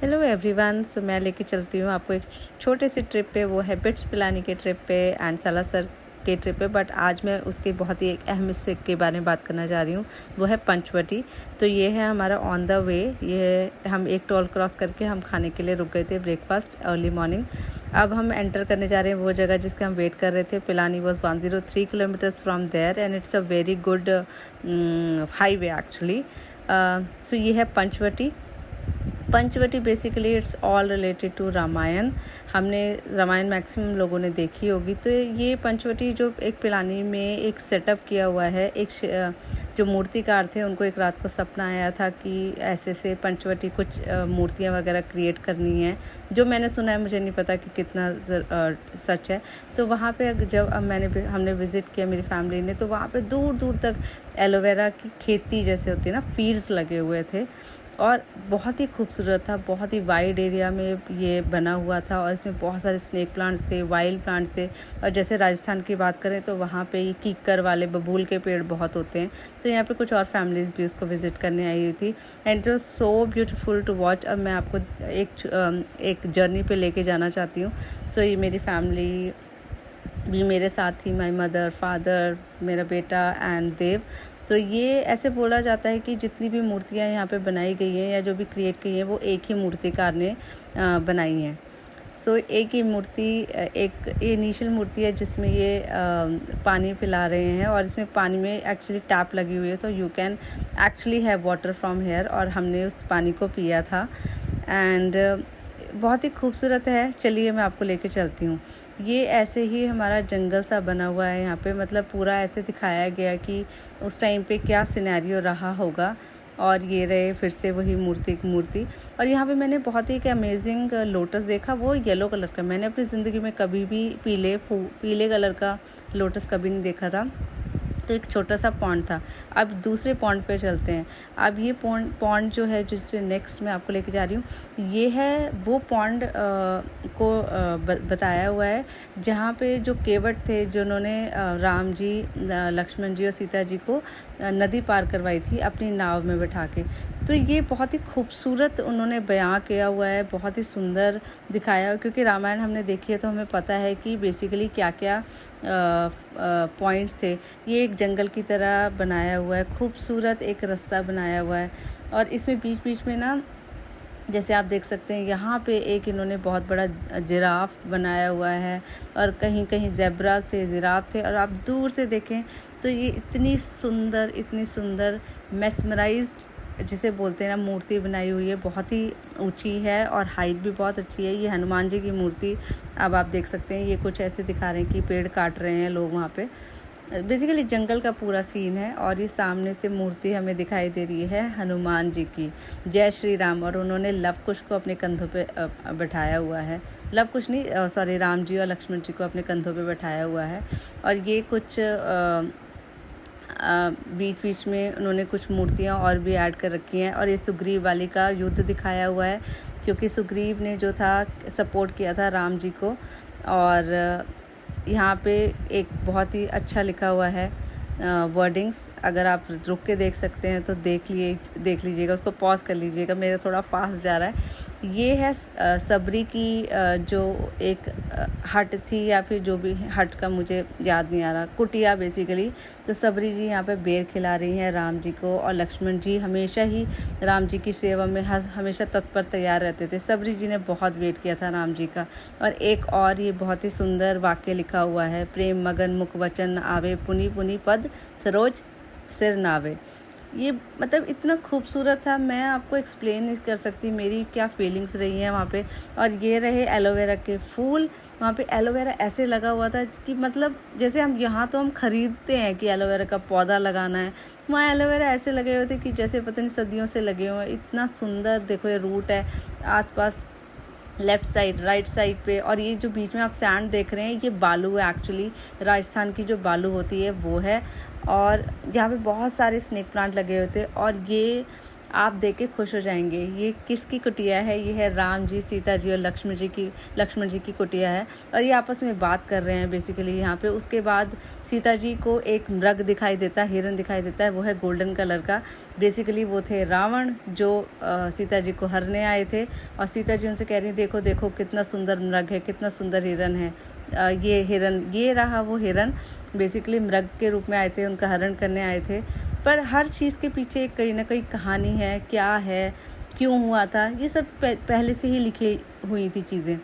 Hello everyone. सो मैं लेके चलती हूँ आपको एक छोटे से ट्रिप पे, वो है बिट्स पिलानी के ट्रिप पे एंड सालासर के ट्रिप पे। बट आज मैं उसके बहुत ही एक अहम हिस्से के बारे में बात करना चाह रही हूँ, वो है पंचवटी। तो ये है हमारा ऑन द वे। ये हम एक टोल क्रॉस करके हम खाने के लिए रुक गए थे, ब्रेकफास्ट अर्ली मॉर्निंग। अब हम एंटर करने जा रहे हैं वो जगह जिसके हम वेट कर रहे थे। Pilani was 103 kilometres from there and it's a very good highway actually. So ये है Panchavati. Panchavati basically it's all related to Ramayana. हमने रामायण मैक्सिमम लोगों ने देखी होगी। तो ये पंचवटी जो एक पिलानी में एक सेटअप किया हुआ है, जो मूर्तिकार थे उनको एक रात को सपना आया था कि ऐसे से पंचवटी कुछ मूर्तियाँ वगैरह क्रिएट करनी है। जो मैंने सुना है, मुझे नहीं पता कि कितना सच है। तो वहाँ पे जब हमने विज़िट किया मेरी फैमिली ने, तो वहाँ पे दूर दूर तक एलोवेरा की खेती जैसे होती है ना, फील्ड्स लगे हुए थे और बहुत ही खूबसूरत था। बहुत ही वाइड एरिया में ये बना हुआ था और इसमें बहुत सारे स्नेक प्लांट्स थे, वाइल्ड प्लांट्स थे। और जैसे राजस्थान की बात करें तो वहाँ पे ये कीकर वाले बबूल के पेड़ बहुत होते हैं। तो यहाँ पे कुछ और फैमिलीज़ भी उसको विज़िट करने आई हुई थी and it was so beautiful to watch. अब मैं आपको एक जर्नी पे लेके जाना चाहती हूँ। सो ये मेरी फैमिली भी मेरे साथ थी, माई मदर, फादर, मेरा बेटा एंड देव। तो ये ऐसे बोला जाता है कि जितनी भी मूर्तियाँ यहाँ पे बनाई गई हैं या जो भी क्रिएट की हैं, वो एक ही मूर्तिकार ने बनाई हैं। सो एक ही मूर्ति, एक इनिशियल मूर्ति है जिसमें ये पानी पिला रहे हैं और इसमें पानी में एक्चुअली टैप लगी हुई है, तो you can actually have water from here. और हमने उस पानी को पिया था एंड बहुत ही खूबसूरत है। चलिए मैं आपको लेके चलती हूँ। ये ऐसे ही हमारा जंगल सा बना हुआ है यहाँ पे, मतलब पूरा ऐसे दिखाया गया कि उस टाइम पे क्या सिनेरियो रहा होगा। और ये रहे फिर से वही मूर्ति। और यहाँ पे मैंने बहुत ही एक अमेजिंग लोटस देखा, वो येलो कलर का। मैंने अपनी ज़िंदगी में कभी भी पीले कलर का लोटस कभी नहीं देखा था। तो एक छोटा सा पॉन्ड था। अब दूसरे पॉन्ड पे चलते हैं। अब ये पॉन्ड जो है, जिसपे नेक्स्ट मैं आपको लेके जा रही हूँ, ये है वो पॉन्ड को बताया हुआ है जहाँ पे जो केवट थे, जिन्होंने राम जी, लक्ष्मण जी और सीता जी को नदी पार करवाई थी अपनी नाव में बैठा के। तो ये बहुत ही खूबसूरत उन्होंने बयां किया हुआ है, बहुत ही सुंदर दिखाया। क्योंकि रामायण हमने देखी है तो हमें पता है कि बेसिकली क्या क्या पॉइंट्स थे। ये एक जंगल की तरह बनाया हुआ है, खूबसूरत एक रास्ता बनाया हुआ है। और इसमें बीच बीच में ना, जैसे आप देख सकते हैं यहाँ पे एक इन्होंने बहुत बड़ा जिराफ बनाया हुआ है और कहीं कहीं ज़ेब्रास थे, जिराफ थे। और आप दूर से देखें तो ये इतनी सुंदर मेस्मराइज्ड जिसे बोलते हैं ना, मूर्ति बनाई हुई है। बहुत ही ऊंची है और हाइट भी बहुत अच्छी है। ये हनुमान जी की मूर्ति अब आप देख सकते हैं। ये कुछ ऐसे दिखा रहे हैं कि पेड़ काट रहे हैं लोग वहाँ पे। बेसिकली जंगल का पूरा सीन है। और ये सामने से मूर्ति हमें दिखाई दे रही है हनुमान जी की, जय श्री राम। और उन्होंने लव कुश को अपने कंधों पे बैठाया हुआ है। लव कुश नहीं, सॉरी, राम जी और लक्ष्मण जी को अपने कंधों पे बैठाया हुआ है। और ये कुछ बीच बीच में उन्होंने कुछ मूर्तियाँ और भी ऐड कर रखी हैं। और ये सुग्रीव वाली का युद्ध दिखाया हुआ है, क्योंकि सुग्रीव ने जो था सपोर्ट किया था राम जी को। और यहाँ पे एक बहुत ही अच्छा लिखा हुआ है वर्डिंग्स। अगर आप रुक के देख सकते हैं तो देख लीजिएगा, उसको पॉज कर लीजिएगा, मेरा थोड़ा फास्ट जा रहा है। ये है सबरी की जो एक हट थी, या फिर जो भी हट का मुझे याद नहीं आ रहा, कुटिया बेसिकली। तो सबरी जी यहाँ पे बेर खिला रही हैं राम जी को। और लक्ष्मण जी हमेशा ही राम जी की सेवा में हमेशा तत्पर तैयार रहते थे। सबरी जी ने बहुत वेट किया था राम जी का। और एक और ये बहुत ही सुंदर वाक्य लिखा हुआ है, प्रेम मगन मुख वचन आवे, पुनि पुनि पद सरोज सिर नावे। ये मतलब इतना खूबसूरत था, मैं आपको एक्सप्लेन नहीं कर सकती मेरी क्या फीलिंग्स रही हैं वहाँ पे। और ये रहे एलोवेरा के फूल। वहाँ पे एलोवेरा ऐसे लगा हुआ था कि मतलब जैसे हम यहाँ तो हम ख़रीदते हैं कि एलोवेरा का पौधा लगाना है, वहाँ एलोवेरा ऐसे लगे हुए थे कि जैसे पता नहीं सदियों से लगे हुए हैं। इतना सुंदर, देखो ये रूट है आसपास, लेफ़्ट साइड, राइट साइड पे। और ये जो बीच में आप सैंड देख रहे हैं, ये बालू है एक्चुअली, राजस्थान की जो बालू होती है वो है। और यहाँ पे बहुत सारे स्नेक प्लांट लगे होते हैं। और ये आप देख के खुश हो जाएंगे। ये किसकी कुटिया है? ये है राम जी, सीता जी और लक्ष्मण जी की कुटिया है, और ये आपस में बात कर रहे हैं बेसिकली यहाँ पे। उसके बाद सीता जी को एक मृग दिखाई देता है, हिरन दिखाई देता है, वो है गोल्डन कलर का। बेसिकली वो थे रावण जो सीता जी को हरने आए थे, और सीता जी उनसे कह रही देखो देखो कितना सुंदर मृग है, कितना सुंदर हिरन है। ये हिरन, ये रहा वो हिरन, बेसिकली मृग के रूप में आए थे, उनका हरण करने आए थे। पर हर चीज़ के पीछे कहीं ना कहीं कहानी है, क्या है, क्यों हुआ था, ये सब पहले से ही लिखी हुई थी चीज़ें।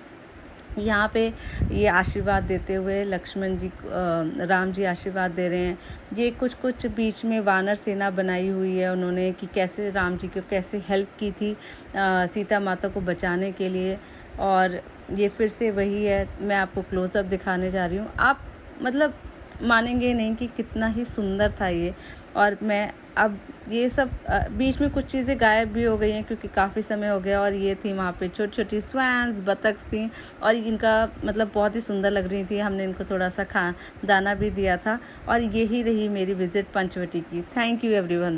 यहाँ पे ये आशीर्वाद देते हुए लक्ष्मण जी, राम जी आशीर्वाद दे रहे हैं। ये कुछ बीच में वानर सेना बनाई हुई है उन्होंने, कि कैसे राम जी को कैसे हेल्प की थी सीता माता को बचाने के लिए। और ये फिर से वही है, मैं आपको क्लोजअप दिखाने जा रही हूँ। आप मतलब मानेंगे नहीं कि कितना ही सुंदर था ये। और मैं अब ये सब बीच में कुछ चीज़ें गायब भी हो गई हैं क्योंकि काफ़ी समय हो गया। और ये थी वहाँ पे छोटी छोटी स्वैन्स, बतख थी, और इनका मतलब बहुत ही सुंदर लग रही थी। हमने इनको थोड़ा सा दाना भी दिया था। और यही रही मेरी विज़िट पंचवटी की। Thank you everyone.